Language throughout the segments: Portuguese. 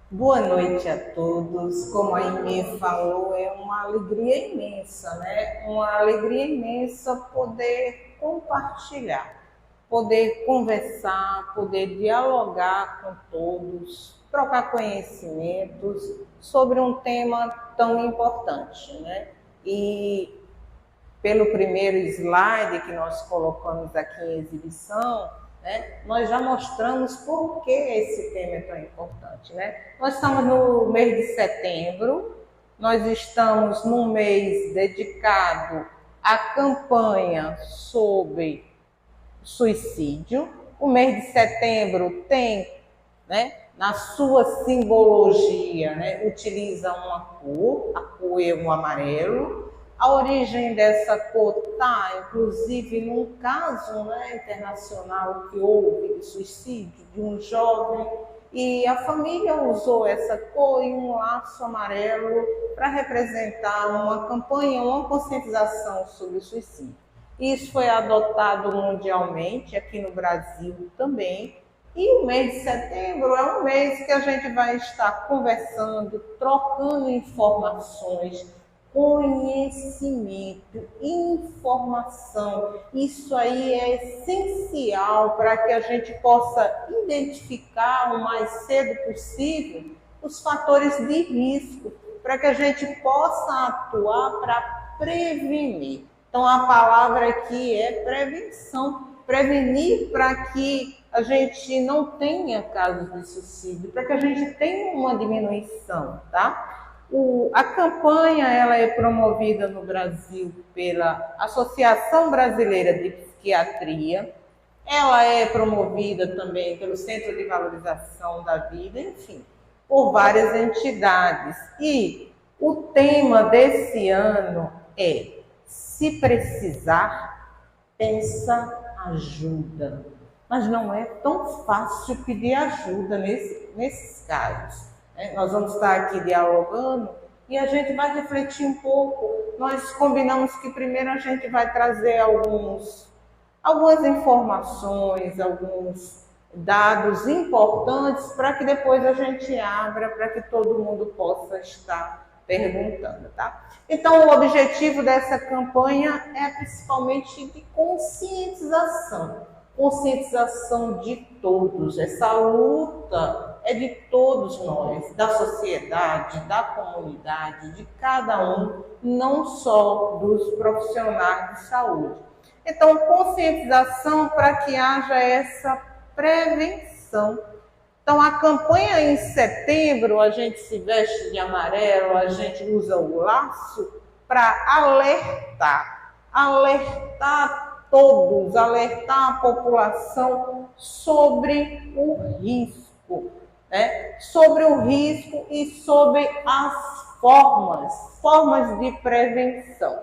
Boa noite a todos. Como a Inê falou, é uma alegria imensa, né? Uma alegria imensa poder compartilhar, poder conversar, poder dialogar com todos, trocar conhecimentos sobre um tema tão importante, né? E pelo primeiro slide que nós colocamos aqui em exibição, né, nós já mostramos por que esse tema é tão importante. Né? Nós estamos no mês de setembro, nós estamos num mês dedicado à campanha sobre suicídio. O mês de setembro tem, né, na sua simbologia, né, utiliza uma cor, a cor é o amarelo. A origem dessa cor está, inclusive, num caso, né, internacional que houve de suicídio de um jovem, e a família usou essa cor e um laço amarelo para representar uma campanha, uma conscientização sobre o suicídio. Isso foi adotado mundialmente, aqui no Brasil também. E o mês de setembro é um mês que a gente vai estar conversando, trocando informações, conhecimento, informação. Isso aí é essencial para que a gente possa identificar o mais cedo possível os fatores de risco, para que a gente possa atuar para prevenir. Então a palavra aqui é prevenção, prevenir para que a gente não tenha casos de suicídio, para que a gente tenha uma diminuição, tá? A campanha ela é promovida no Brasil pela Associação Brasileira de Psiquiatria, ela é promovida também pelo Centro de Valorização da Vida, enfim, por várias entidades. E o tema desse ano é: se precisar, peça ajuda. Mas não é tão fácil pedir ajuda nesses casos. Nós vamos estar aqui dialogando e a gente vai refletir um pouco. Nós combinamos que primeiro a gente vai trazer algumas informações, alguns dados importantes para que depois a gente abra para que todo mundo possa estar perguntando, tá? Então, o objetivo dessa campanha é principalmente de conscientização de todos. Essa luta é de todos nós, da sociedade, da comunidade, de cada um, não só dos profissionais de saúde. Então, conscientização para que haja essa prevenção. Então, a campanha em setembro, a gente se veste de amarelo, a gente usa o laço para alertar todos, alertar a população sobre o risco, né? Sobre o risco e sobre as formas de prevenção.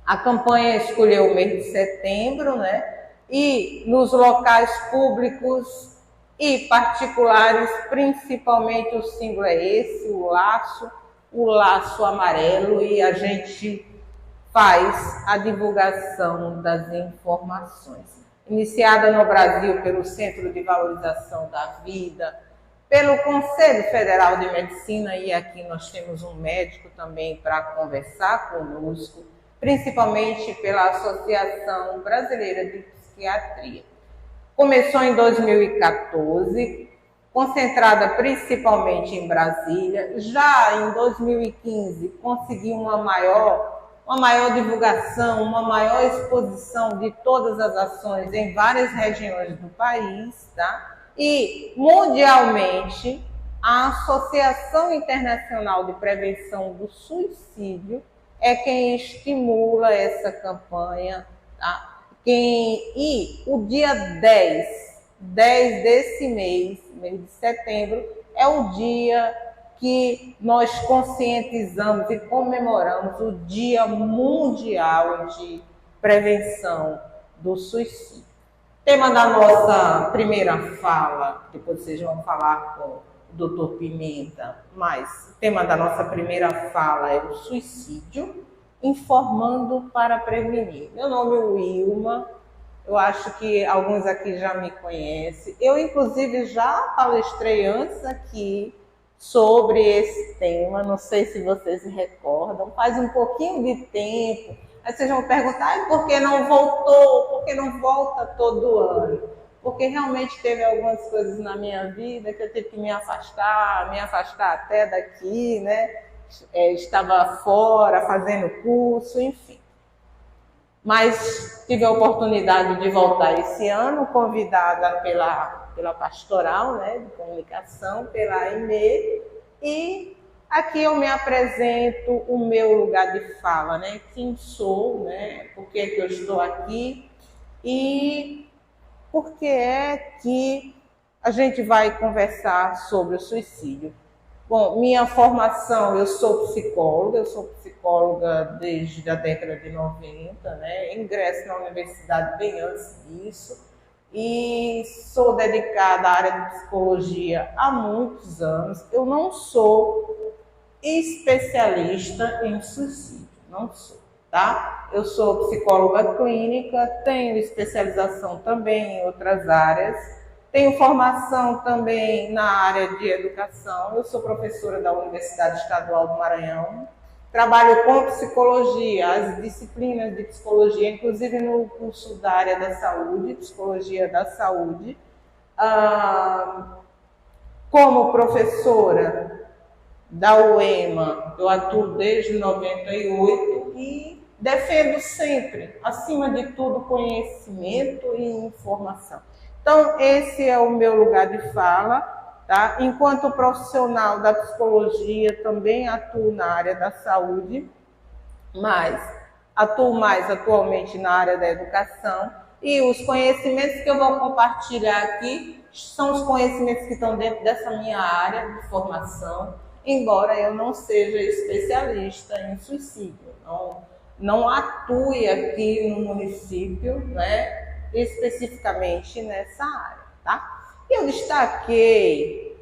A campanha escolheu o mês de setembro, né? E nos locais públicos e particulares, principalmente o símbolo é esse, o laço amarelo, e a gente faz a divulgação das informações. Iniciada no Brasil pelo Centro de Valorização da Vida, pelo Conselho Federal de Medicina, e aqui nós temos um médico também para conversar conosco, principalmente pela Associação Brasileira de Psiquiatria. Começou em 2014, concentrada principalmente em Brasília. Já em 2015 conseguiu uma maior divulgação, uma maior exposição de todas as ações em várias regiões do país, tá? E mundialmente, a Associação Internacional de Prevenção do Suicídio é quem estimula essa campanha, tá? E o dia 10 desse mês de setembro, é o dia que nós conscientizamos e comemoramos o Dia Mundial de Prevenção do Suicídio. Tema da nossa primeira fala, depois vocês vão falar com o Dr. Pimenta, mas o tema da nossa primeira fala é o suicídio, informando para prevenir. Meu nome é Wilma, Eu acho que alguns aqui já me conhecem. Eu, inclusive, já palestrei antes aqui sobre esse tema. Não sei se vocês se recordam. Faz um pouquinho de tempo. Aí vocês vão perguntar, por que não voltou? Por que não volta todo ano? Porque realmente teve algumas coisas na minha vida que eu tive que me afastar até daqui, né? Estava fora, fazendo curso, enfim. Mas tive a oportunidade de voltar esse ano, convidada pela pastoral, né, de comunicação, pela AIME, e aqui eu me apresento o meu lugar de fala, né, quem sou, né, por que eu estou aqui e por que é que a gente vai conversar sobre o suicídio. Bom, minha formação, eu sou psicóloga desde a década de 90, né? Ingresso na universidade bem antes disso e sou dedicada à área de psicologia há muitos anos. Eu não sou especialista em suicídio, não sou, tá? Eu sou psicóloga clínica, tenho especialização também em outras áreas. Tenho formação também na área de educação. Eu sou professora da Universidade Estadual do Maranhão. Trabalho com psicologia, as disciplinas de psicologia, inclusive no curso da área da saúde, psicologia da saúde. Como professora da UEMA, eu atuo desde 98 e defendo sempre, acima de tudo, conhecimento e informação. Então, esse é o meu lugar de fala, tá? Enquanto profissional da psicologia, também atuo na área da saúde, mas atuo mais atualmente na área da educação. E os conhecimentos que eu vou compartilhar aqui são os conhecimentos que estão dentro dessa minha área de formação, embora eu não seja especialista em suicídio, não atue aqui no município, né? Especificamente nessa área, tá? Eu destaquei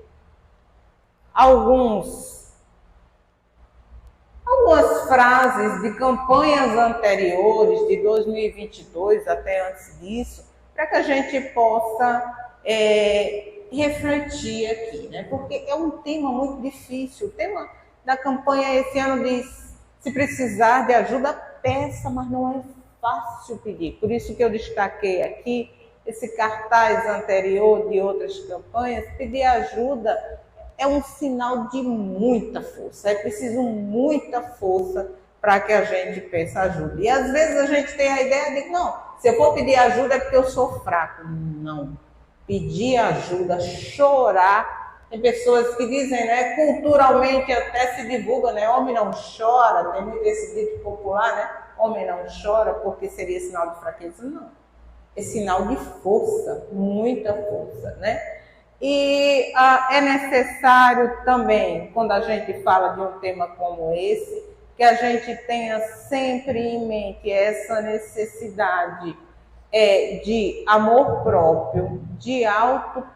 algumas frases de campanhas anteriores, de 2022 até antes disso, para que a gente possa refletir aqui, né? Porque é um tema muito difícil. O tema da campanha esse ano diz: se precisar de ajuda, peça, mas não é fácil pedir. Por isso que eu destaquei aqui esse cartaz anterior de outras campanhas. Pedir ajuda é um sinal de muita força. É preciso muita força para que a gente peça ajuda. E às vezes a gente tem a ideia de que não, se eu for pedir ajuda é porque eu sou fraco. Não. Pedir ajuda, chorar. Tem pessoas que dizem, né, culturalmente até se divulga, né, homem não chora, tem muito esse dito popular, né? Homem não chora porque seria sinal de fraqueza. Não. É sinal de força, muita força, né? E é necessário também, quando a gente fala de um tema como esse, que a gente tenha sempre em mente essa necessidade de amor próprio, de autocuidado,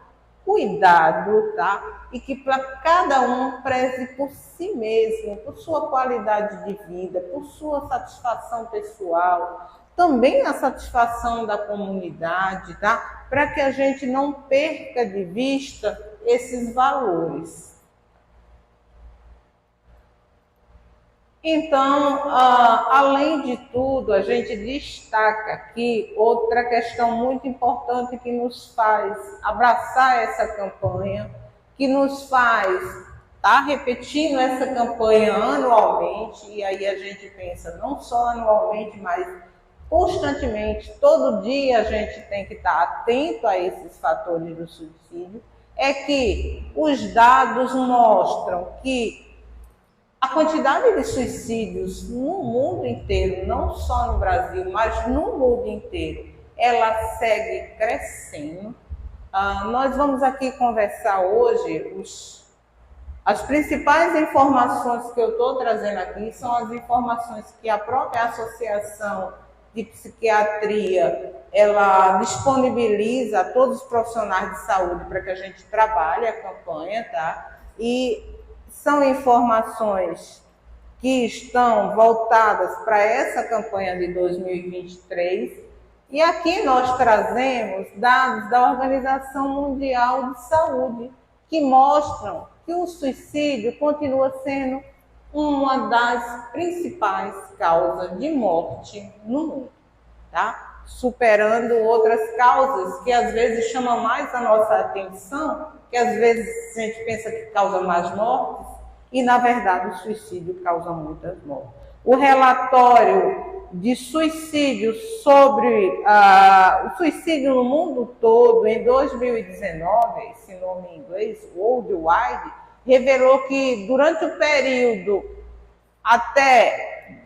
tá? E que para cada um preze por si mesmo, por sua qualidade de vida, por sua satisfação pessoal, também a satisfação da comunidade, tá? Para que a gente não perca de vista esses valores. Então, além de tudo, a gente destaca aqui outra questão muito importante que nos faz abraçar essa campanha, que nos faz estar repetindo essa campanha anualmente, e aí a gente pensa não só anualmente, mas constantemente, todo dia a gente tem que estar atento a esses fatores do suicídio, é que os dados mostram que a quantidade de suicídios no mundo inteiro, não só no Brasil, mas no mundo inteiro, ela segue crescendo. Nós vamos aqui conversar hoje, as principais informações que eu estou trazendo aqui são as informações que a própria Associação de Psiquiatria, ela disponibiliza a todos os profissionais de saúde para que a gente trabalhe a campanha, tá? E são informações que estão voltadas para essa campanha de 2023 E aqui nós trazemos dados da Organização Mundial de Saúde, que mostram que o suicídio continua sendo uma das principais causas de morte no mundo, tá? Superando outras causas que às vezes chamam mais a nossa atenção, que às vezes a gente pensa que causa mais mortes, e na verdade o suicídio causa muitas mortes. O relatório de suicídio sobre o suicídio no mundo todo em 2019, esse nome em inglês, Worldwide, revelou que durante o período até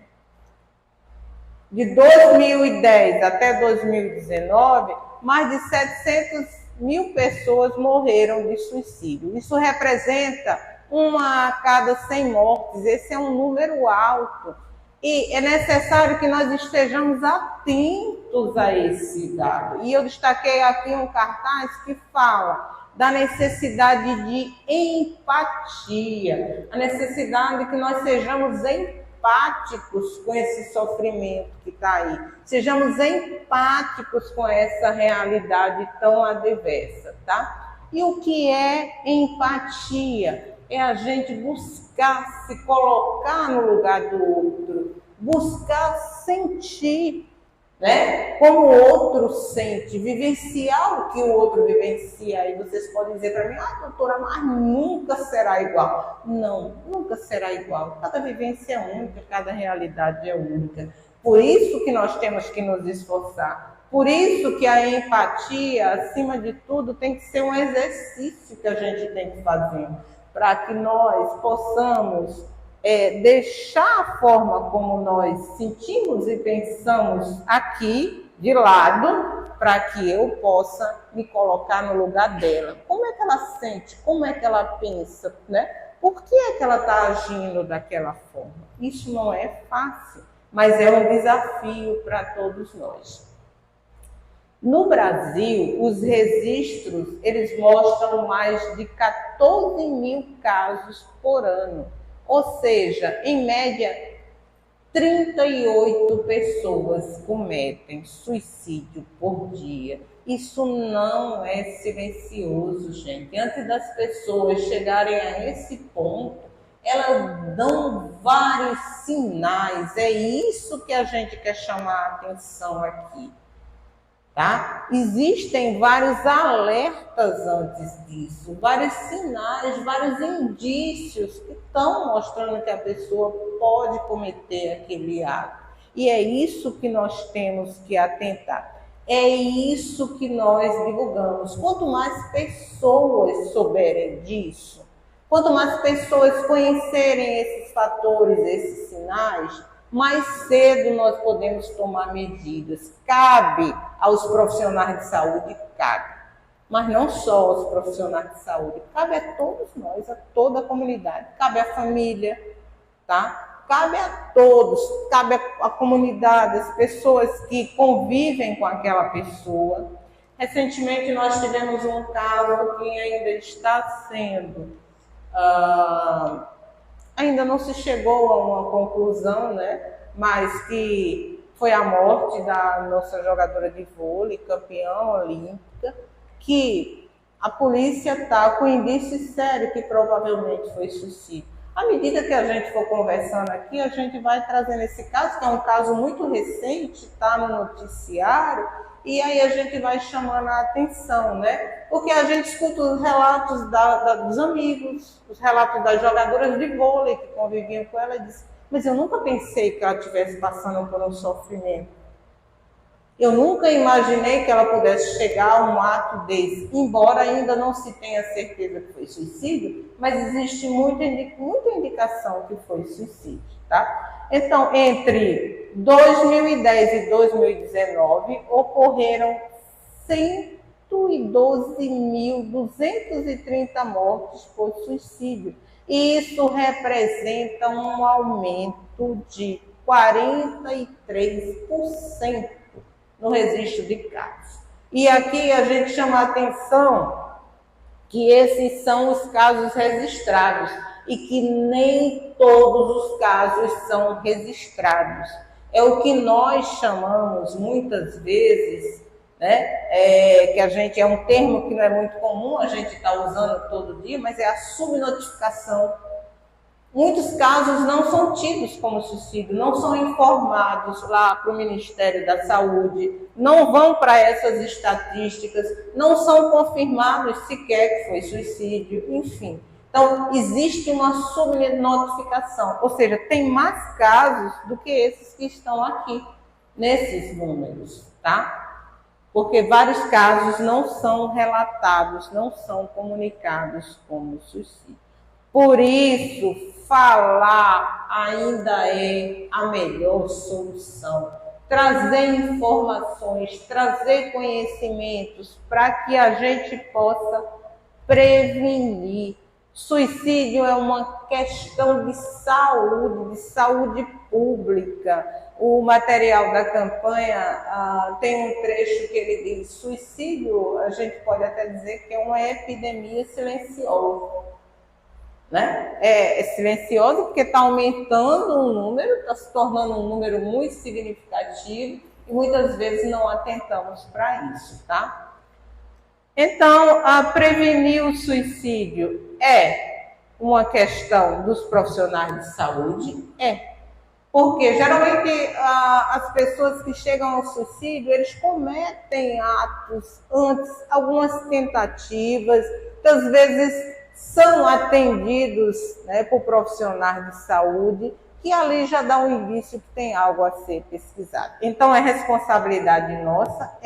de 2010 até 2019, mais de 700 mil pessoas morreram de suicídio. Isso representa 1 a cada 100 mortes. Esse é um número alto. E é necessário que nós estejamos atentos a esse dado. E eu destaquei aqui um cartaz que fala da necessidade de empatia, a necessidade de que nós sejamos empáticos com esse sofrimento que está aí. Sejamos empáticos com essa realidade tão adversa, tá? E o que é empatia? É a gente buscar se colocar no lugar do outro, buscar sentir, né? Como o outro sente, vivenciar o que o outro vivencia. E vocês podem dizer para mim, doutora, mas nunca será igual. Não, nunca será igual. Cada vivência é única, cada realidade é única. Por isso que nós temos que nos esforçar. Por isso que a empatia, acima de tudo, tem que ser um exercício que a gente tem que fazer, para que nós possamos deixar a forma como nós sentimos e pensamos aqui de lado, para que eu possa me colocar no lugar dela. Como é que ela sente? Como é que ela pensa? Né? Por que é que ela está agindo daquela forma? Isso não é fácil, mas é um desafio para todos nós. No Brasil, os registros, eles mostram mais de 14 mil casos por ano. Ou seja, em média, 38 pessoas cometem suicídio por dia. Isso não é silencioso, gente. Antes das pessoas chegarem a esse ponto, elas dão vários sinais. É isso que a gente quer chamar a atenção aqui. Tá? Existem vários alertas antes disso, vários sinais, vários indícios que estão mostrando que a pessoa pode cometer aquele ato. E é isso que nós temos que atentar. É isso que nós divulgamos. Quanto mais pessoas souberem disso, quanto mais pessoas conhecerem esses fatores, esses sinais, mais cedo nós podemos tomar medidas. Cabe aos profissionais de saúde, cabe. Mas não só aos profissionais de saúde, cabe a todos nós, a toda a comunidade. Cabe à família, tá? Cabe a todos, cabe à comunidade, as pessoas que convivem com aquela pessoa. Recentemente nós tivemos um caso que ainda está sendo... ainda não se chegou a uma conclusão, né? Mas que foi a morte da nossa jogadora de vôlei, campeã olímpica, que a polícia está com indício sério que provavelmente foi suicídio. À medida que a gente for conversando aqui, a gente vai trazendo esse caso, que é um caso muito recente, está no noticiário, e aí a gente vai chamando a atenção, né? Porque a gente escuta os relatos dos amigos, os relatos das jogadoras de vôlei que conviviam com ela e dizem, mas eu nunca pensei que ela estivesse passando por um sofrimento. Eu nunca imaginei que ela pudesse chegar a um ato desse, embora ainda não se tenha certeza que foi suicídio, mas existe muita indicação que foi suicídio, tá? Então, entre 2010 e 2019, ocorreram 112.230 mortes por suicídio. E isso representa um aumento de 43% no registro de casos. E aqui a gente chama a atenção que esses são os casos registrados e que nem todos os casos são registrados. é o que nós chamamos muitas vezes, né, que a gente, é um termo que não é muito comum, a gente está usando todo dia, mas é a subnotificação. Muitos casos não são tidos como suicídio, não são informados lá para o Ministério da Saúde, não vão para essas estatísticas, não são confirmados sequer que foi suicídio, enfim. Então, existe uma subnotificação, ou seja, tem mais casos do que esses que estão aqui, nesses números, tá? Porque vários casos não são relatados, não são comunicados como suicídio. Por isso, falar ainda é a melhor solução. Trazer informações, trazer conhecimentos para que a gente possa prevenir. Suicídio é uma questão de saúde pública. O material da campanha tem um trecho que ele diz: suicídio, a gente pode até dizer que é uma epidemia silenciosa. Né? É silencioso porque está aumentando o número, está se tornando um número muito significativo e muitas vezes não atentamos para isso, tá? Então, prevenir o suicídio é uma questão dos profissionais de saúde? Porque geralmente as pessoas que chegam ao suicídio, eles cometem atos antes, algumas tentativas, que às vezes são atendidos, né, por profissionais de saúde, que ali já dá um indício que tem algo a ser pesquisado. Então, é responsabilidade nossa?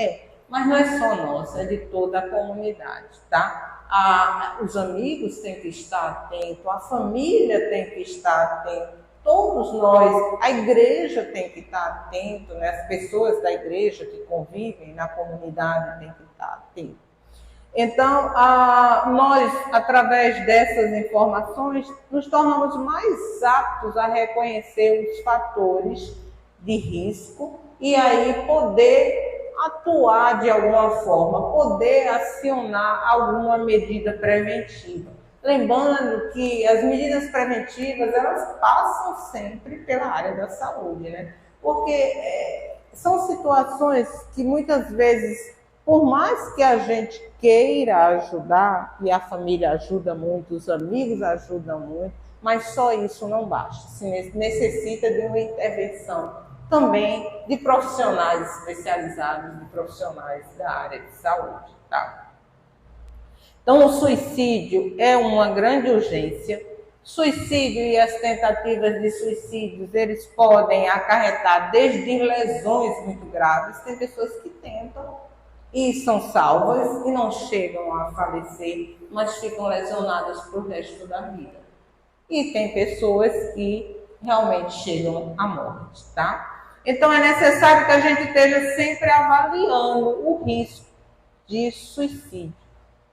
Mas não é só nossa, é de toda a comunidade, tá? Os amigos têm que estar atentos, a família tem que estar atenta, todos nós, a igreja tem que estar atento, né? As pessoas da igreja que convivem na comunidade têm que estar atentas. Então, nós, através dessas informações, nos tornamos mais aptos a reconhecer os fatores de risco e aí poder atuar de alguma forma, poder acionar alguma medida preventiva. Lembrando que as medidas preventivas, elas passam sempre pela área da saúde, né? Porque são situações que muitas vezes, por mais que a gente queira ajudar, e a família ajuda muito, os amigos ajudam muito, mas só isso não basta. Se necessita de uma intervenção também de profissionais especializados, de profissionais da área de saúde, tá? Então, o suicídio é uma grande urgência. Suicídio e as tentativas de suicídios, eles podem acarretar desde lesões muito graves. Tem pessoas que tentam e são salvas e não chegam a falecer, mas ficam lesionadas para o resto da vida. E tem pessoas que realmente chegam à morte, tá? Então, é necessário que a gente esteja sempre avaliando o risco de suicídio.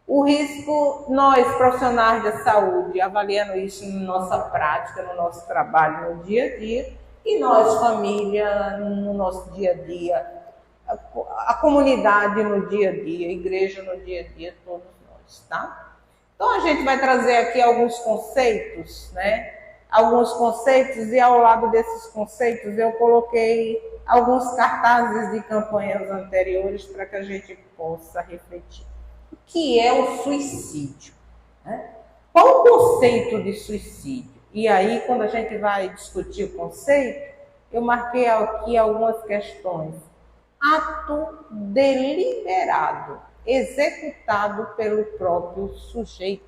O risco, nós, profissionais da saúde, avaliando isso na nossa prática, no nosso trabalho, no dia a dia, e nós, família, no nosso dia a dia, a comunidade no dia a dia, a igreja no dia a dia, todos nós, tá? Então, a gente vai trazer aqui alguns conceitos, né? Alguns conceitos, e ao lado desses conceitos eu coloquei alguns cartazes de campanhas anteriores para que a gente possa refletir. O que é o suicídio? Né? Qual o conceito de suicídio? E aí, quando a gente vai discutir o conceito, eu marquei aqui algumas questões. Ato deliberado, executado pelo próprio sujeito,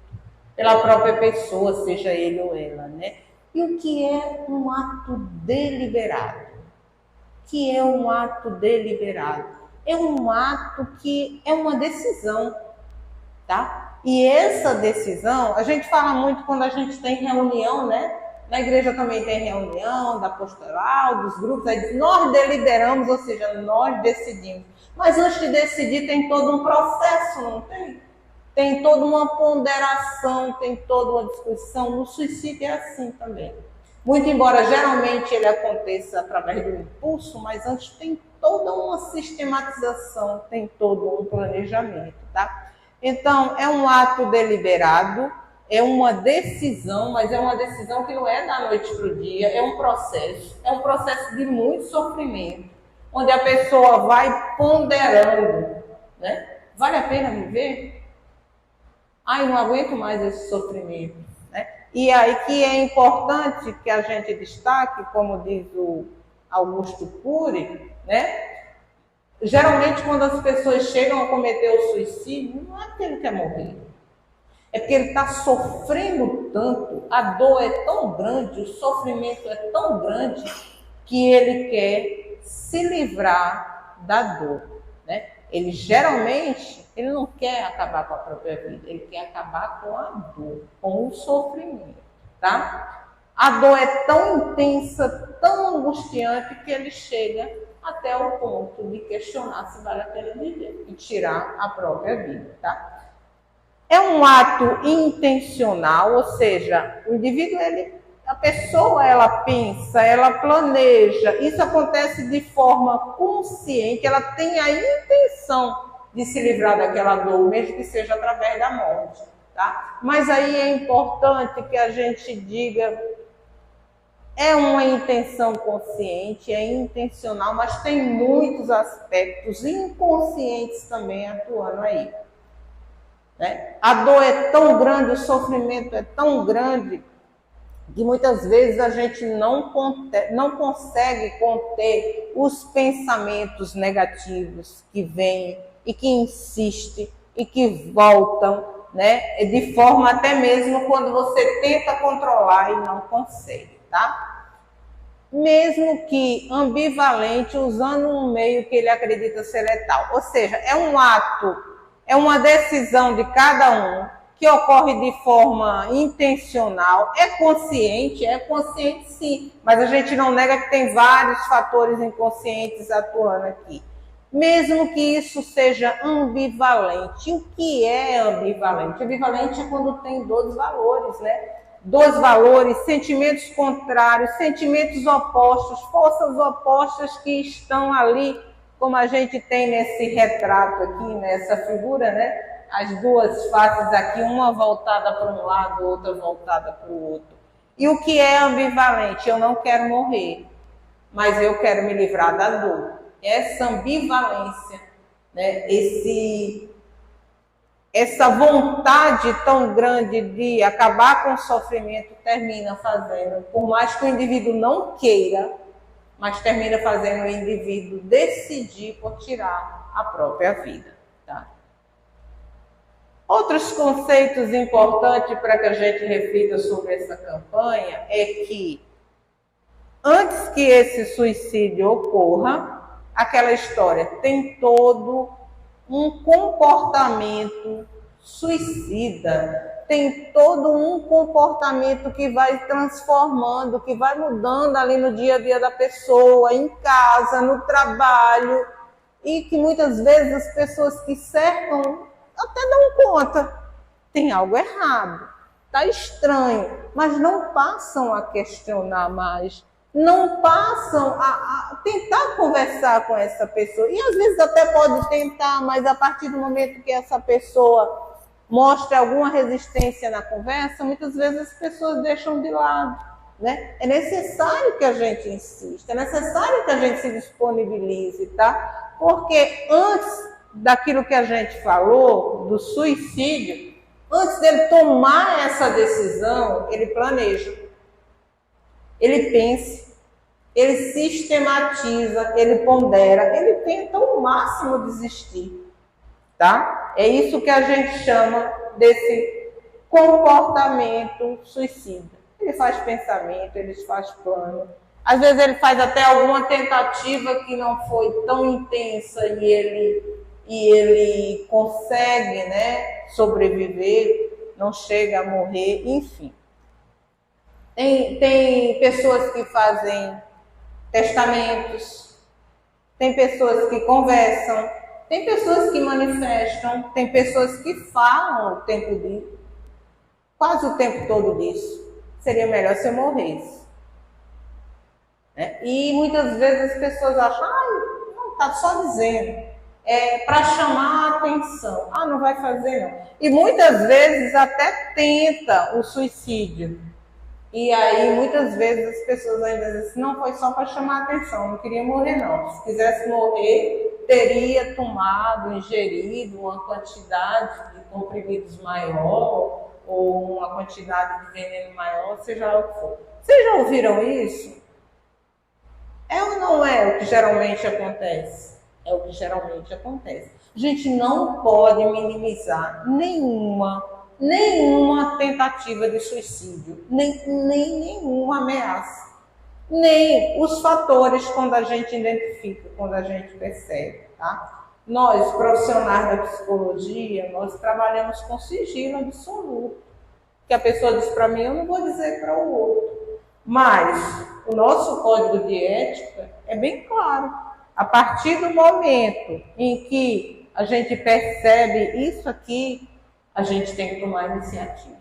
pela própria pessoa, seja ele ou ela, né? E o que é um ato deliberado? O que é um ato deliberado? É um ato que é uma decisão, tá? E essa decisão, a gente fala muito quando a gente tem reunião, né? Na igreja também tem reunião da pastoral, dos grupos, aí diz, nós deliberamos, ou seja, nós decidimos. Mas antes de decidir tem todo um processo, não tem? Tem toda uma ponderação, tem toda uma discussão. No suicídio é assim também. Muito embora geralmente ele aconteça através do impulso, mas antes tem toda uma sistematização, tem todo um planejamento, tá? Então, é um ato deliberado, é uma decisão, mas é uma decisão que não é da noite para o dia, é um processo de muito sofrimento, onde a pessoa vai ponderando, né? Vale a pena viver? Ai, não aguento mais esse sofrimento, né? E aí que é importante que a gente destaque, como diz o Augusto Cury, né? Geralmente quando as pessoas chegam a cometer o suicídio, não é porque ele quer morrer, é porque ele está sofrendo tanto, a dor é tão grande, o sofrimento é tão grande, que ele quer se livrar da dor, né? Ele geralmente, ele não quer acabar com a própria vida, ele quer acabar com a dor, com o sofrimento, tá? A dor é tão intensa, tão angustiante, que ele chega até o ponto de questionar se vale a pena viver e tirar a própria vida, tá? É um ato intencional, ou seja, o indivíduo, a pessoa, ela pensa, ela planeja, isso acontece de forma consciente, ela tem a intenção de se livrar daquela dor, mesmo que seja através da morte, tá? Mas aí é importante que a gente diga, é uma intenção consciente, é intencional, mas tem muitos aspectos inconscientes também atuando aí. Né? A dor é tão grande, o sofrimento é tão grande, que muitas vezes a gente não consegue conter os pensamentos negativos que vêm e que insistem e que voltam, né? De forma até mesmo quando você tenta controlar e não consegue, tá? Mesmo que ambivalente, usando um meio que ele acredita ser letal. Ou seja, é um ato, é uma decisão de cada um, que ocorre de forma intencional, é consciente sim, mas a gente não nega que tem vários fatores inconscientes atuando aqui. Mesmo que isso seja ambivalente. O que é ambivalente? Ambivalente é quando tem dois valores, né? Dois valores, sentimentos contrários, sentimentos opostos, forças opostas que estão ali, como a gente tem nesse retrato aqui, nessa figura, né? As duas faces aqui, uma voltada para um lado, outra voltada para o outro. E o que é ambivalente? Eu não quero morrer, mas eu quero me livrar da dor. Essa ambivalência, né? Essa vontade tão grande de acabar com o sofrimento termina fazendo, por mais que o indivíduo não queira, mas termina fazendo o indivíduo decidir por tirar a própria vida, tá? Outros conceitos importantes para que a gente reflita sobre essa campanha é que, antes que esse suicídio ocorra, aquela história tem todo um comportamento suicida, tem todo um comportamento que vai transformando, que vai mudando ali no dia a dia da pessoa, em casa, no trabalho, e que muitas vezes as pessoas que cercam até dão conta, tem algo errado, está estranho, mas não passam a questionar mais, não passam a tentar conversar com essa pessoa. E às vezes até pode tentar, mas a partir do momento que essa pessoa mostra alguma resistência na conversa, muitas vezes as pessoas deixam de lado, né? É necessário que a gente insista, é necessário que a gente se disponibilize, tá? Porque antes daquilo que a gente falou, do suicídio, antes dele tomar essa decisão, ele planeja, ele pensa, ele sistematiza, ele pondera, ele tenta ao máximo desistir, tá? É isso que a gente chama desse comportamento suicida. Ele faz pensamento, ele faz plano, às vezes ele faz até alguma tentativa que não foi tão intensa e ele consegue, né, sobreviver, não chega a morrer, enfim. Tem pessoas que fazem testamentos, tem pessoas que conversam, tem pessoas que manifestam, tem pessoas que falam quase o tempo todo disso. Seria melhor se eu morresse. Né? E muitas vezes as pessoas acham, não, está só dizendo. para chamar a atenção. Ah, não vai fazer não. E muitas vezes até tenta o suicídio. E aí, muitas vezes, as pessoas ainda dizem assim, não, foi só para chamar a atenção, não queria morrer não. Se quisesse morrer, teria tomado, ingerido uma quantidade de comprimidos maior, ou uma quantidade de veneno maior, seja lá o que for. Vocês já ouviram isso? É ou não é o que geralmente acontece? É o que geralmente acontece. A gente não pode minimizar nenhuma tentativa de suicídio, nem nenhuma ameaça, nem os fatores quando a gente identifica, quando a gente percebe, tá? Nós, profissionais da psicologia, nós trabalhamos com sigilo absoluto. Que a pessoa diz para mim, eu não vou dizer para o outro. Mas o nosso código de ética é bem claro. A partir do momento em que a gente percebe isso aqui, a gente tem que tomar iniciativa.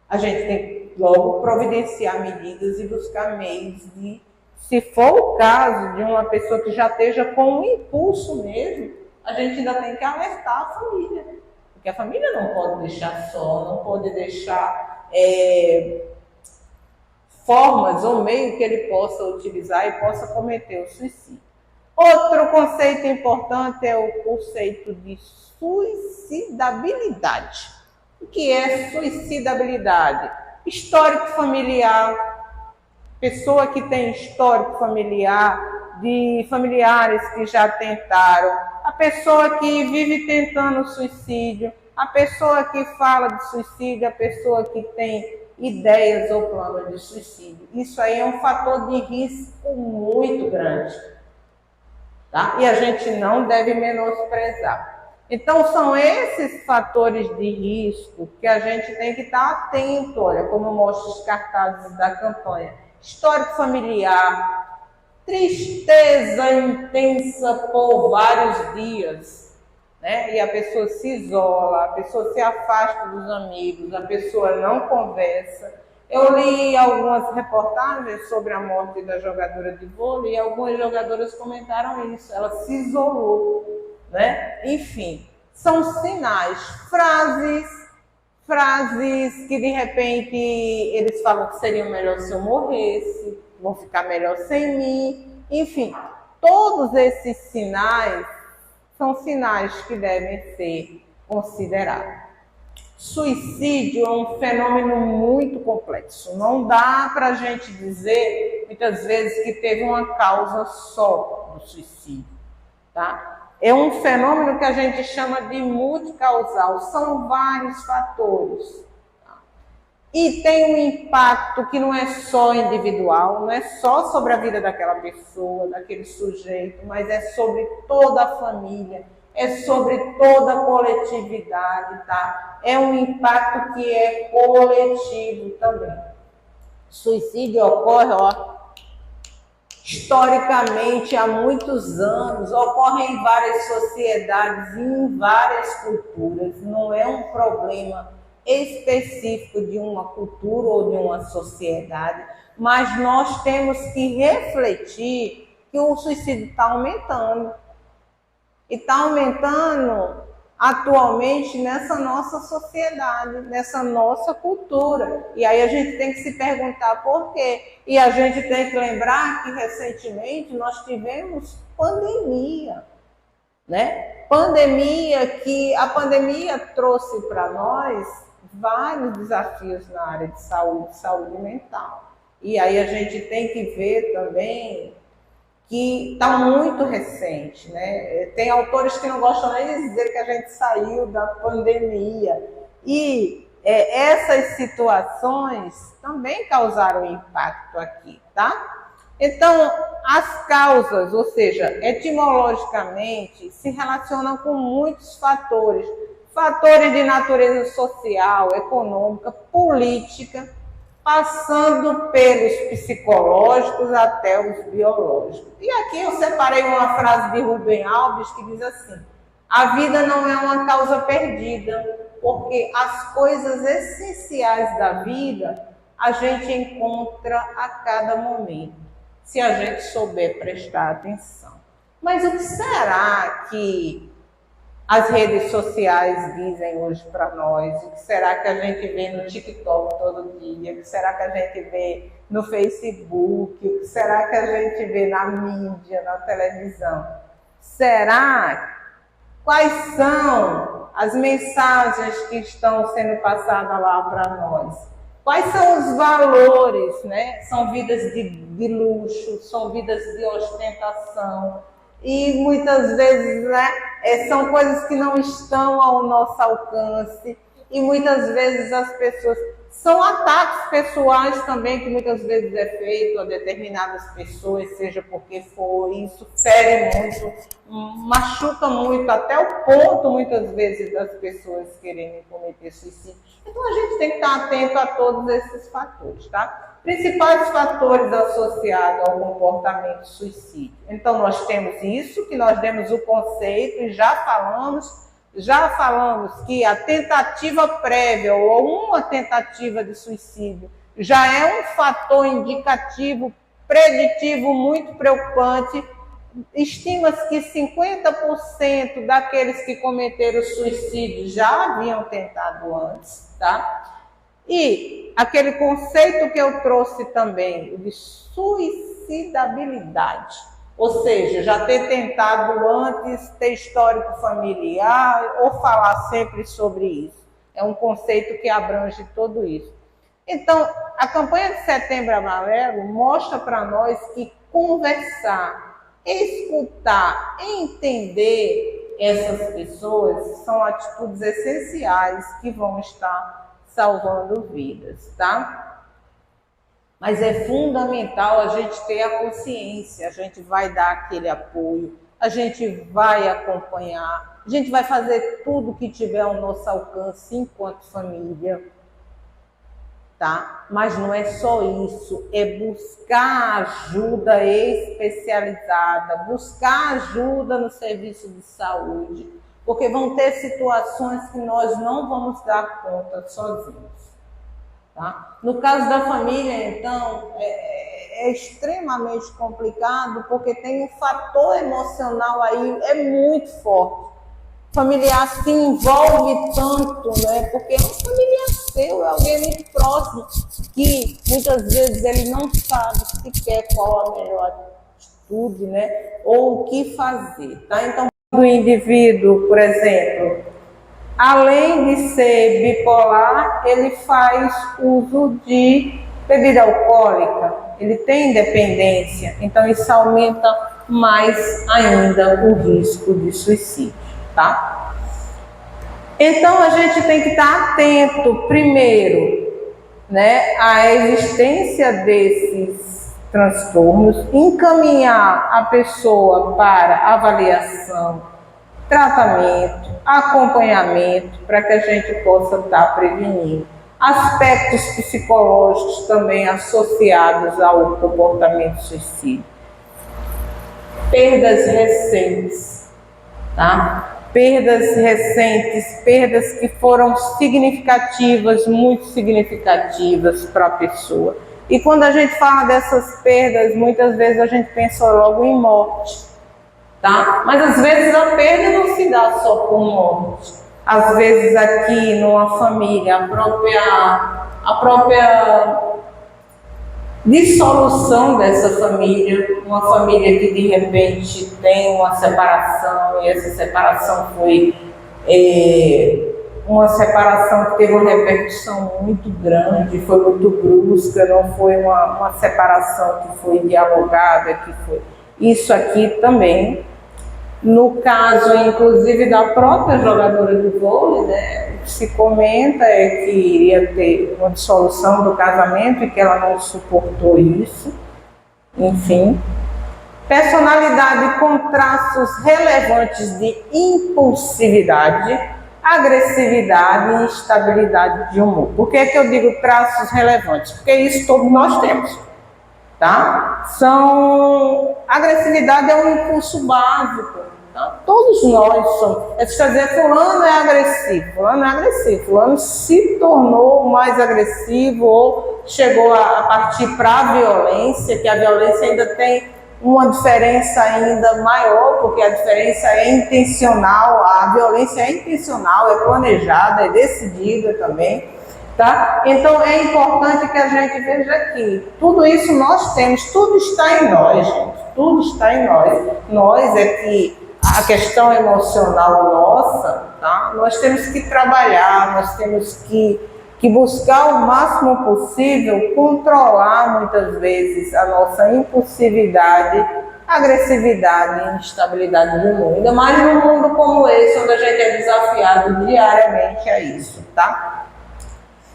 A gente tem que logo providenciar medidas e buscar meios de, se for o caso de uma pessoa que já esteja com um impulso mesmo, a gente ainda tem que alertar a família. Porque a família não pode deixar só, não pode deixar formas ou meio que ele possa utilizar e possa cometer o suicídio. Outro conceito importante é o conceito de suicidabilidade. O que é suicidabilidade? Histórico familiar. Pessoa que tem histórico familiar, de familiares que já tentaram. A pessoa que vive tentando suicídio. A pessoa que fala de suicídio. A pessoa que tem ideias ou planos de suicídio. Isso aí é um fator de risco muito grande. Tá? E a gente não deve menosprezar. Então, são esses fatores de risco que a gente tem que estar atento. Olha, como mostra os cartazes da campanha. Histórico familiar, tristeza intensa por vários dias, né? E a pessoa se isola, a pessoa se afasta dos amigos, a pessoa não conversa. Eu li algumas reportagens sobre a morte da jogadora de vôlei e algumas jogadoras comentaram isso. Ela se isolou, né? Enfim, são sinais, frases que de repente eles falam que seria melhor se eu morresse, vão ficar melhor sem mim. Enfim, todos esses sinais são sinais que devem ser considerados. Suicídio é um fenômeno muito complexo. Não dá para a gente dizer, muitas vezes, que teve uma causa só do suicídio, tá? É um fenômeno que a gente chama de multicausal. São vários fatores. Tá? E tem um impacto que não é só individual, não é só sobre a vida daquela pessoa, daquele sujeito, mas é sobre toda a família. É sobre toda a coletividade, tá? É um impacto que é coletivo também. Suicídio ocorre, historicamente, há muitos anos, ocorre em várias sociedades e em várias culturas. Não é um problema específico de uma cultura ou de uma sociedade, mas nós temos que refletir que o suicídio está aumentando. E está aumentando atualmente nessa nossa sociedade, nessa nossa cultura. E aí a gente tem que se perguntar por quê. E a gente tem que lembrar que recentemente nós tivemos pandemia, né? Que a pandemia trouxe para nós vários desafios na área de saúde mental. E aí a gente tem que ver também que está muito recente, né? Tem autores que não gostam nem de dizer que a gente saiu da pandemia. E essas situações também causaram impacto aqui, tá? Então, as causas, ou seja, etimologicamente, se relacionam com muitos fatores. Fatores de natureza social, econômica, política, passando pelos psicológicos até os biológicos. E aqui eu separei uma frase de Rubem Alves que diz assim: a vida não é uma causa perdida, porque as coisas essenciais da vida a gente encontra a cada momento, se a gente souber prestar atenção. Mas o que será que as redes sociais dizem hoje para nós? O que será que a gente vê no TikTok todo dia? O que será que a gente vê no Facebook? O que será que a gente vê na mídia, na televisão? Será? Quais são as mensagens que estão sendo passadas lá para nós? Quais são os valores, né? São vidas de luxo, são vidas de ostentação. E muitas vezes, né, são coisas que não estão ao nosso alcance. E muitas vezes as pessoas... São ataques pessoais também que muitas vezes é feito a determinadas pessoas, seja porque for, isso fere muito, machuca muito, até o ponto muitas vezes das pessoas quererem cometer suicídio. Então a gente tem que estar atento a todos esses fatores, tá? Principais fatores associados ao comportamento suicídio. Então nós temos isso, que nós demos o conceito e já falamos que a tentativa prévia ou uma tentativa de suicídio já é um fator indicativo, preditivo muito preocupante. Estima-se que 50% daqueles que cometeram suicídio já haviam tentado antes, tá? E aquele conceito que eu trouxe também, de suicidabilidade. Ou seja, já ter tentado antes, ter histórico familiar ou falar sempre sobre isso. É um conceito que abrange tudo isso. Então, a campanha de Setembro Amarelo mostra para nós que conversar, escutar, entender essas pessoas são atitudes essenciais que vão estar salvando vidas, tá? Mas é fundamental a gente ter a consciência, a gente vai dar aquele apoio, a gente vai acompanhar, a gente vai fazer tudo que tiver ao nosso alcance enquanto família, tá? Mas não é só isso, é buscar ajuda especializada, buscar ajuda no serviço de saúde, porque vão ter situações que nós não vamos dar conta sozinhos. Tá? No caso da família, então, é extremamente complicado, porque tem um fator emocional aí, é muito forte. O familiar se envolve tanto, né? Porque é um familiar seu, é alguém muito próximo, que muitas vezes ele não sabe sequer qual a melhor atitude, né? Ou o que fazer. Tá? Então, o indivíduo, por exemplo, além de ser bipolar, ele faz uso de bebida alcoólica, ele tem dependência, então isso aumenta mais ainda o risco de suicídio, tá? Então a gente tem que estar atento, primeiro, né, à existência desses transtornos, encaminhar a pessoa para avaliação, tratamento, acompanhamento, para que a gente possa estar prevenindo. Aspectos psicológicos também associados ao comportamento suicida. Perdas recentes, tá? Perdas recentes, perdas que foram significativas, muito significativas para a pessoa. E quando a gente fala dessas perdas, muitas vezes a gente pensa logo em morte. Tá? Mas às vezes a perda não se dá só por morte. Às vezes aqui numa família, a própria dissolução dessa família, uma família que de repente tem uma separação e essa separação foi uma separação que teve uma repercussão muito grande, foi muito brusca, não foi uma separação que foi dialogada, que foi isso aqui também. No caso, inclusive, da própria jogadora de vôlei, né, o que se comenta é que iria ter uma dissolução do casamento e que ela não suportou isso. Enfim. Personalidade com traços relevantes de impulsividade, agressividade e instabilidade de humor. Por que é que eu digo traços relevantes? Porque isso todos nós temos. Tá? Agressividade é um impulso básico. Tá? Todos nós somos. É preciso dizer, fulano é agressivo, fulano se tornou mais agressivo ou chegou a partir para a violência, que a violência ainda tem uma diferença ainda maior, porque a diferença é intencional, a violência é intencional, é planejada, é decidida também, tá? Então é importante que a gente veja que tudo isso nós temos, tudo está em nós, gente, tudo está em nós. Nós é que a questão emocional nossa, tá? Nós temos que trabalhar, nós temos que buscar o máximo possível controlar muitas vezes a nossa impulsividade, agressividade e instabilidade do mundo. Ainda mais num mundo como esse, onde a gente é desafiado diariamente a isso, tá?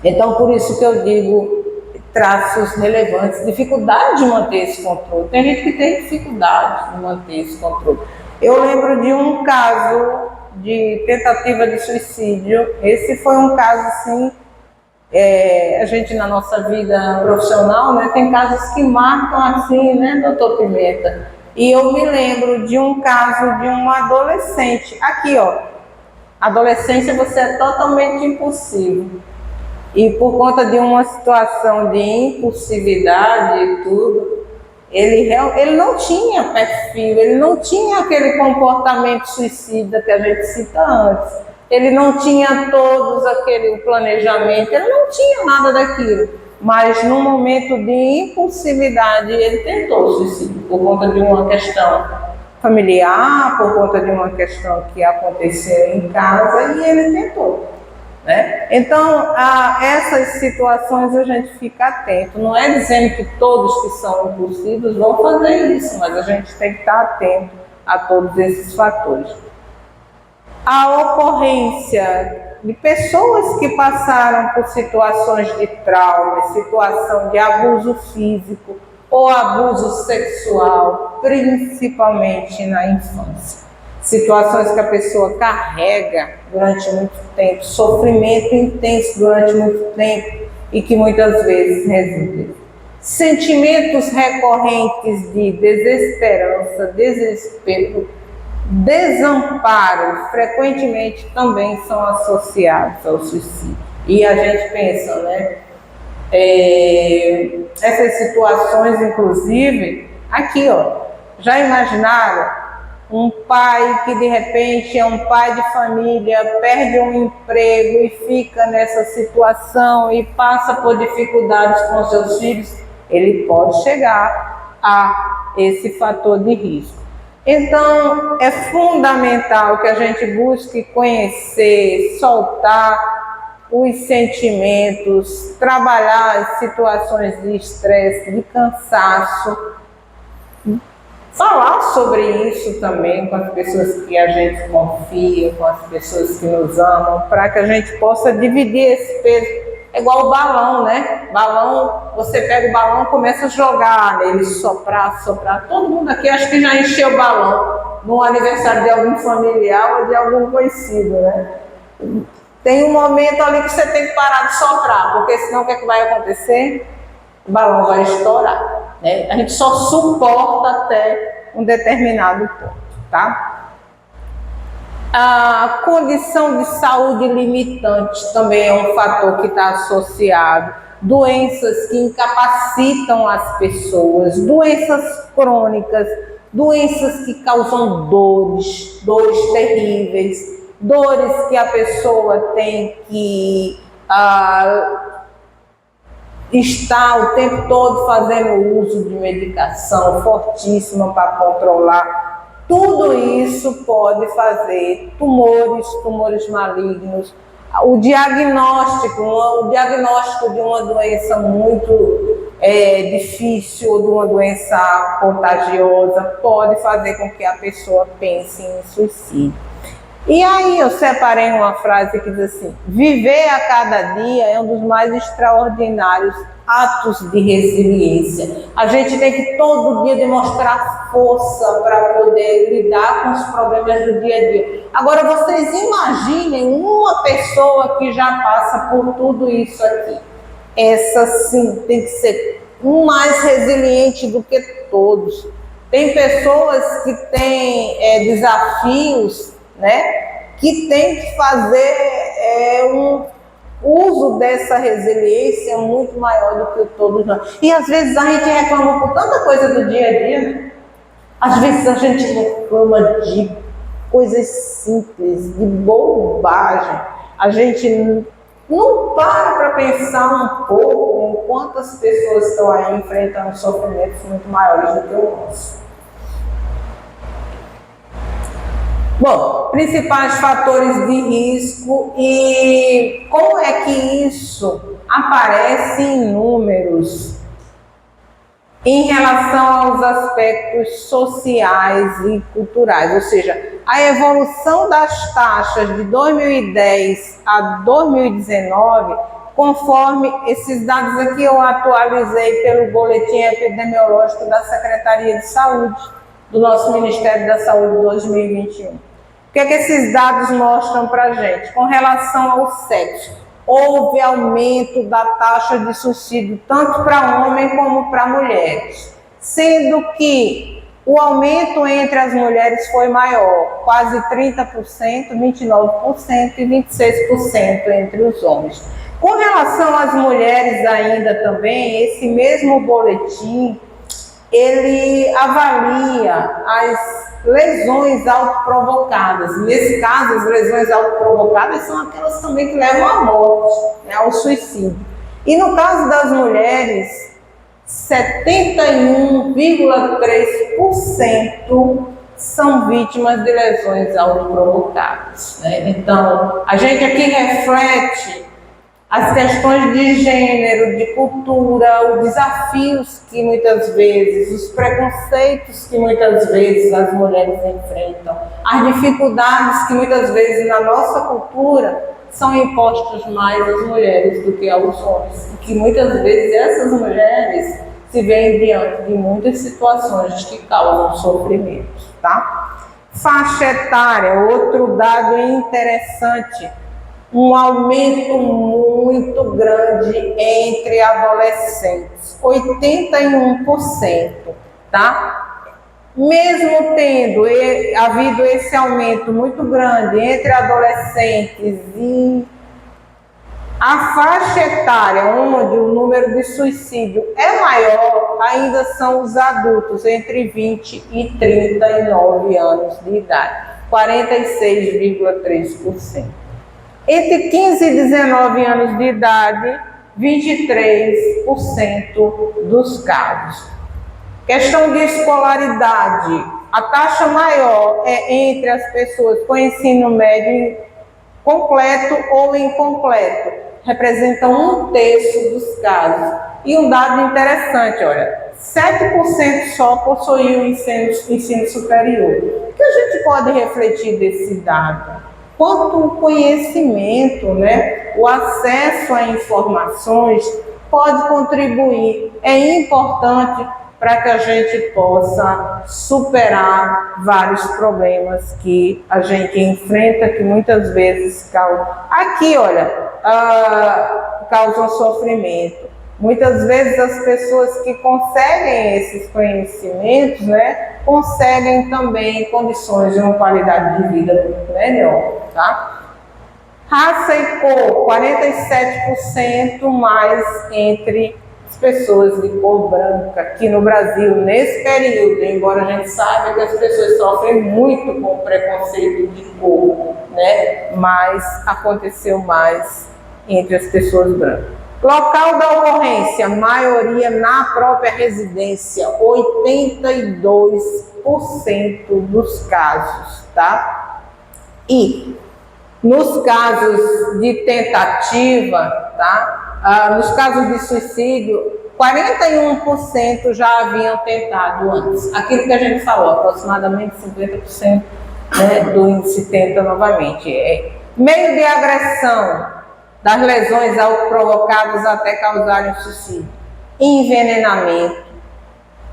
Então, por isso que eu digo traços relevantes, dificuldade de manter esse controle. Tem gente que tem dificuldade de manter esse controle. Eu lembro de um caso de tentativa de suicídio. Esse foi um caso, assim, a gente na nossa vida profissional, né, tem casos que marcam assim, né, doutor Pimenta? E eu me lembro de um caso de uma adolescente. Aqui, ó, adolescência você é totalmente impulsivo. E por conta de uma situação de impulsividade e tudo, ele não tinha perfil, ele não tinha aquele comportamento suicida que a gente cita antes. Ele não tinha todos aquele planejamento, ele não tinha nada daquilo. Mas no momento de impulsividade, ele tentou suicídio por conta de uma questão familiar, por conta de uma questão que aconteceu em casa, e ele tentou, né? Então, a essas situações a gente fica atento. Não é dizendo que todos que são impulsivos vão fazer isso, mas a gente tem que estar atento a todos esses fatores. A ocorrência de pessoas que passaram por situações de trauma, situação de abuso físico ou abuso sexual, principalmente na infância. Situações que a pessoa carrega durante muito tempo, sofrimento intenso durante muito tempo e que muitas vezes resulta. Sentimentos recorrentes de desesperança, desespero, desamparo, frequentemente também são associados ao suicídio. E a gente pensa, né? Essas situações, inclusive, aqui, ó, já imaginaram um pai que de repente é um pai de família, perde um emprego e fica nessa situação e passa por dificuldades com seus filhos? Ele pode chegar a esse fator de risco. Então, é fundamental que a gente busque conhecer, soltar os sentimentos, trabalhar as situações de estresse, de cansaço, falar sobre isso também com as pessoas que a gente confia, com as pessoas que nos amam, para que a gente possa dividir esse peso. É igual o balão, né? Balão, você pega o balão e começa a jogar nele, soprar. Todo mundo aqui acho que já encheu o balão no aniversário de algum familiar ou de algum conhecido, né? Tem um momento ali que você tem que parar de soprar, porque senão o que é que vai acontecer? O balão vai estourar, né? A gente só suporta até um determinado ponto, tá? A condição de saúde limitante também é um fator que está associado. Doenças que incapacitam as pessoas, doenças crônicas, doenças que causam dores terríveis, dores que a pessoa tem que estar o tempo todo fazendo uso de medicação fortíssima para controlar. Tudo isso pode fazer tumores malignos. O diagnóstico de uma doença muito difícil, ou de uma doença contagiosa, pode fazer com que a pessoa pense em suicídio. E aí eu separei uma frase que diz assim: viver a cada dia é um dos mais extraordinários atos de resiliência. A gente tem que todo dia demonstrar força para poder lidar com os problemas do dia a dia. Agora vocês imaginem uma pessoa que já passa por tudo isso aqui. Essa sim tem que ser mais resiliente do que todos. Tem pessoas que têm desafios, né, que tem que fazer um uso dessa resiliência muito maior do que todos nós. E às vezes a gente reclama por tanta coisa do dia a dia, né? Às vezes a gente reclama de coisas simples, de bobagem. A gente não para pensar um pouco em quantas pessoas estão aí enfrentando sofrimentos muito maiores do que o nosso. Bom, principais fatores de risco e como é que isso aparece em números em relação aos aspectos sociais e culturais, ou seja, a evolução das taxas de 2010 a 2019, conforme esses dados aqui eu atualizei pelo boletim epidemiológico da Secretaria de Saúde, do nosso Ministério da Saúde 2021. O que é que esses dados mostram para a gente? Com relação ao sexo, houve aumento da taxa de suicídio tanto para homens como para mulheres, sendo que o aumento entre as mulheres foi maior, quase 30%, 29% e 26% entre os homens. Com relação às mulheres ainda também, esse mesmo boletim, ele avalia as lesões autoprovocadas. Nesse caso, as lesões autoprovocadas são aquelas também que levam à morte, né, ao suicídio. E no caso das mulheres, 71,3% são vítimas de lesões autoprovocadas, né? Então, a gente aqui reflete as questões de gênero, de cultura, os desafios que muitas vezes, os preconceitos que muitas vezes as mulheres enfrentam, as dificuldades que muitas vezes na nossa cultura são impostas mais às mulheres do que aos homens, e que muitas vezes essas mulheres se veem diante de muitas situações que causam sofrimento, tá? Faixa etária, outro dado interessante, um aumento muito grande entre adolescentes, 81%, tá? Mesmo tendo havido esse aumento muito grande entre adolescentes e a faixa etária onde o número de suicídio é maior, ainda são os adultos entre 20 e 39 anos de idade, 46,3%. Entre 15 e 19 anos de idade, 23% dos casos. Questão de escolaridade. A taxa maior é entre as pessoas com ensino médio completo ou incompleto. Representa 1/3 dos casos. E um dado interessante, olha, 7% só possuem o ensino superior. O que a gente pode refletir desse dado? Quanto o conhecimento, né, o acesso a informações pode contribuir, é importante para que a gente possa superar vários problemas que a gente enfrenta, que muitas vezes causam. Aqui, olha, causam sofrimento. Muitas vezes as pessoas que conseguem esses conhecimentos, né, conseguem também condições de uma qualidade de vida muito melhor, tá? Raça e cor, 47% mais entre as pessoas de cor branca. Aqui no Brasil, nesse período, embora a gente saiba que as pessoas sofrem muito com o preconceito de cor, né, mas aconteceu mais entre as pessoas brancas. Local da ocorrência, maioria na própria residência, 82% dos casos, tá? E nos casos de tentativa, tá? Nos casos de suicídio, 41% já haviam tentado antes. Aquilo que a gente falou, aproximadamente 50%, né, do índice tenta novamente. Meio de agressão, das lesões autoprovocadas até causarem suicídio. Envenenamento,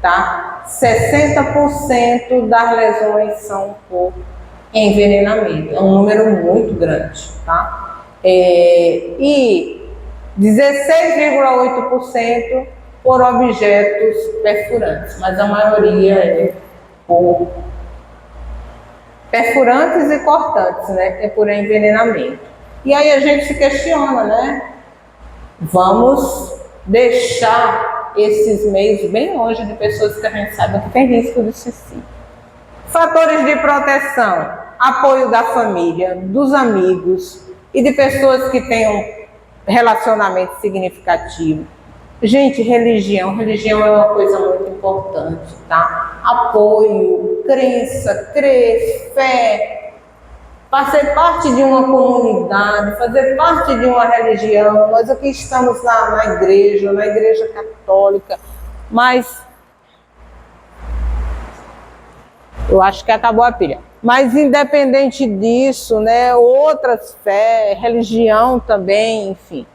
tá? 60% das lesões são por envenenamento. É um número muito grande, tá? E 16,8% por objetos perfurantes, mas a maioria é por perfurantes e cortantes, né? É por envenenamento. E aí a gente se questiona, né? Vamos deixar esses meios bem longe de pessoas que a gente sabe que tem risco de suicídio. Fatores de proteção: apoio da família, dos amigos e de pessoas que tenham relacionamento significativo. Gente, religião é uma coisa muito importante, tá? Apoio, crença, crer, fé, fazer parte de uma comunidade, fazer parte de uma religião. Nós aqui estamos na igreja católica, mas eu acho que acabou a pilha. Mas independente disso, né, outras fé, religião também, enfim.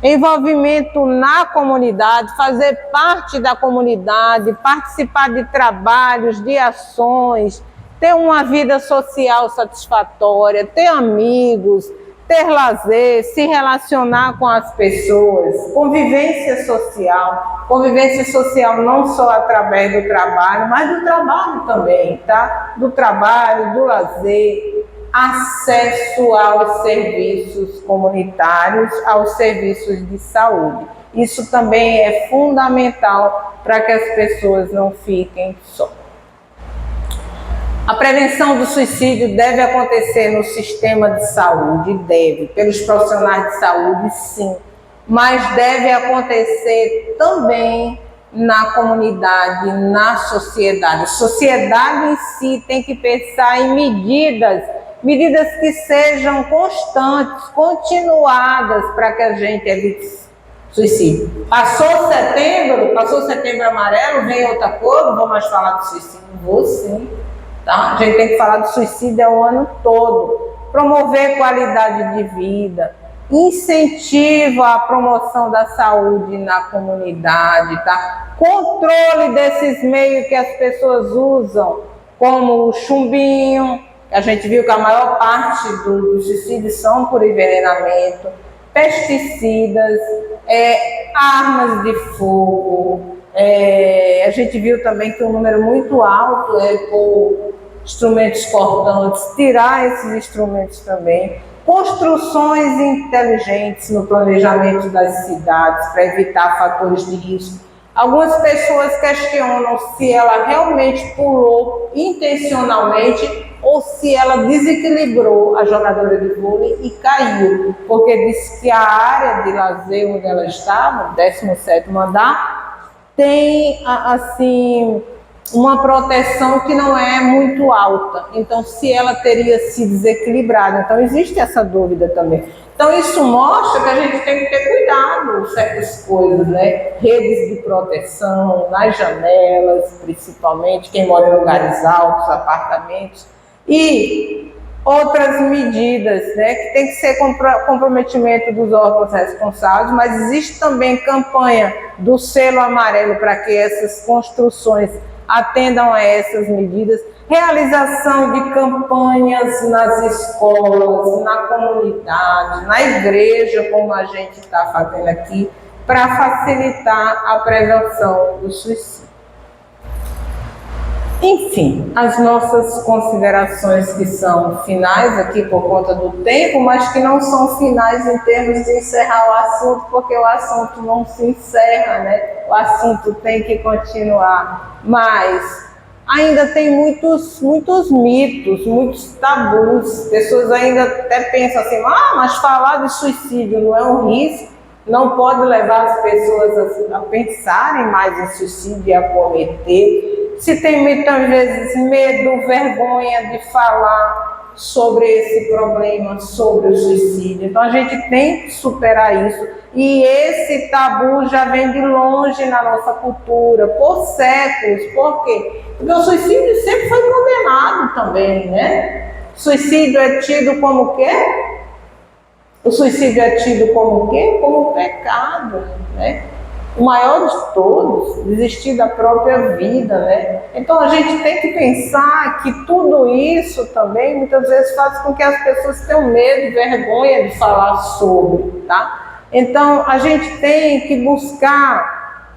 Envolvimento na comunidade, fazer parte da comunidade, participar de trabalhos, de ações, ter uma vida social satisfatória, ter amigos, ter lazer, se relacionar com as pessoas, convivência social não só através do trabalho, mas do trabalho também, tá? Do trabalho, do lazer, acesso aos serviços comunitários, aos serviços de saúde. Isso também é fundamental para que as pessoas não fiquem só. A prevenção do suicídio deve acontecer no sistema de saúde, pelos profissionais de saúde, sim, mas deve acontecer também na comunidade, na sociedade. A sociedade em si tem que pensar em medidas que sejam constantes, continuadas, para que a gente evite suicídio. Passou setembro amarelo, vem outra cor, não vou mais falar do suicídio, vou sim. Tá? A gente tem que falar do suicídio o ano todo, promover qualidade de vida, incentivo à promoção da saúde na comunidade, tá? Controle desses meios que as pessoas usam, como o chumbinho, a gente viu que a maior parte dos suicídios são por envenenamento, pesticidas, armas de fogo, a gente viu também que um número muito alto é por instrumentos cortantes, tirar esses instrumentos também. Construções inteligentes no planejamento das cidades para evitar fatores de risco. Algumas pessoas questionam se ela realmente pulou intencionalmente ou se ela desequilibrou a jogadora de vôlei e caiu, porque diz que a área de lazer onde ela estava, 17º andar, tem assim uma proteção que não é muito alta. Então, se ela teria se desequilibrado, então existe essa dúvida também. Então, isso mostra que a gente tem que ter cuidado com certas coisas, né? Redes de proteção, nas janelas, principalmente, quem mora em lugares altos, apartamentos, e outras medidas, né? Que tem que ser comprometimento dos órgãos responsáveis, mas existe também campanha do selo amarelo para que essas construções atendam a essas medidas, realização de campanhas nas escolas, na comunidade, na igreja, como a gente está fazendo aqui, para facilitar a prevenção do suicídio. Enfim, as nossas considerações que são finais aqui por conta do tempo, mas que não são finais em termos de encerrar o assunto, porque o assunto não se encerra, né? O assunto tem que continuar, mas ainda tem muitos mitos, muitos tabus. Pessoas ainda até pensam assim, mas falar de suicídio não é um risco, não pode levar as pessoas a pensarem mais em suicídio e a cometer. Se tem muitas vezes medo, vergonha de falar sobre esse problema, sobre o suicídio. Então a gente tem que superar isso. E esse tabu já vem de longe na nossa cultura, por séculos. Por quê? Porque o suicídio sempre foi condenado também, né? O suicídio é tido como o quê? O suicídio é tido como o quê? Como um pecado, né? O maior de todos, desistir da própria vida, né? Então a gente tem que pensar que tudo isso também muitas vezes faz com que as pessoas tenham medo, vergonha de falar sobre, tá? Então a gente tem que buscar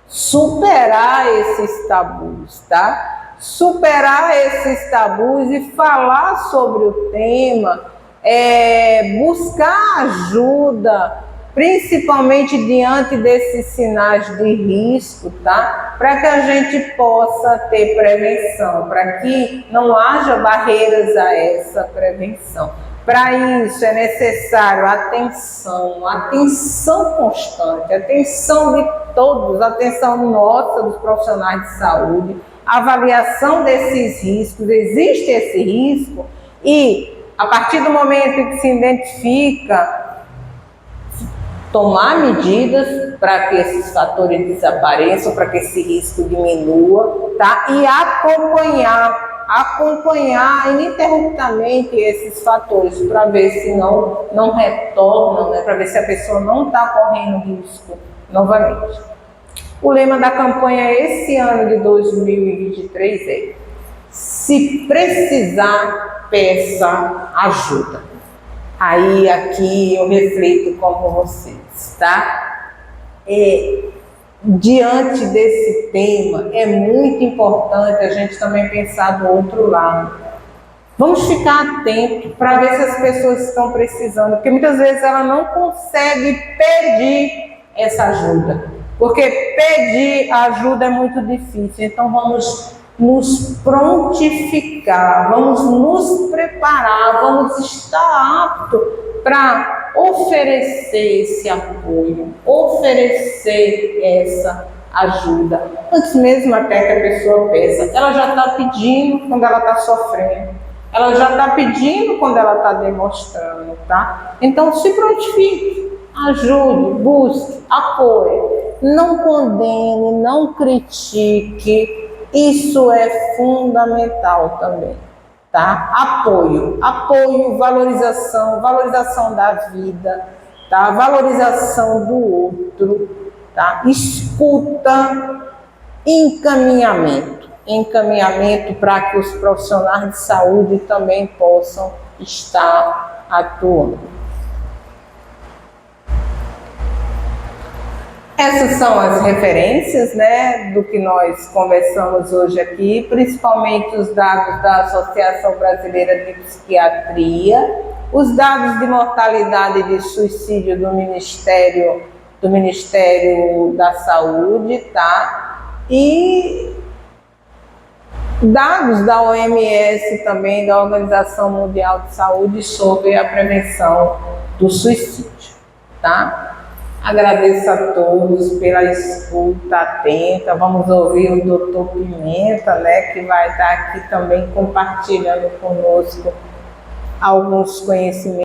superar esses tabus, tá? Superar esses tabus e falar sobre o tema, buscar ajuda, principalmente diante desses sinais de risco, tá? Para que a gente possa ter prevenção, para que não haja barreiras a essa prevenção. Para isso é necessário atenção, atenção constante, atenção de todos, atenção nossa, dos profissionais de saúde, avaliação desses riscos, existe esse risco e a partir do momento em que se identifica, tomar medidas para que esses fatores desapareçam, para que esse risco diminua, tá? E acompanhar ininterruptamente esses fatores para ver se não retornam, né? Para ver se a pessoa não está correndo risco novamente. O lema da campanha esse ano de 2023 é: se precisar, peça ajuda. Aí aqui eu reflito com vocês, tá? Diante desse tema, é muito importante a gente também pensar do outro lado. Vamos ficar atentos para ver se as pessoas estão precisando, porque muitas vezes ela não consegue pedir essa ajuda, porque pedir ajuda é muito difícil. Então vamos nos prontificar, vamos nos preparar, vamos estar aptos para oferecer esse apoio, oferecer essa ajuda. Antes mesmo até que a pessoa peça, ela já está pedindo quando ela está sofrendo, ela já está pedindo quando ela está demonstrando, tá? Então se prontifique, ajude, busque, apoie, não condene, não critique. Isso é fundamental também, tá? Apoio, valorização da vida, tá? Valorização do outro, tá? Escuta, encaminhamento para que os profissionais de saúde também possam estar atuando. Essas são as referências, né, do que nós conversamos hoje aqui, principalmente os dados da Associação Brasileira de Psiquiatria, os dados de mortalidade e de suicídio do Ministério da Saúde, tá? E dados da OMS também, da Organização Mundial de Saúde, sobre a prevenção do suicídio, tá? Agradeço a todos pela escuta atenta. Vamos ouvir o Dr. Pimenta, né, que vai estar aqui também compartilhando conosco alguns conhecimentos.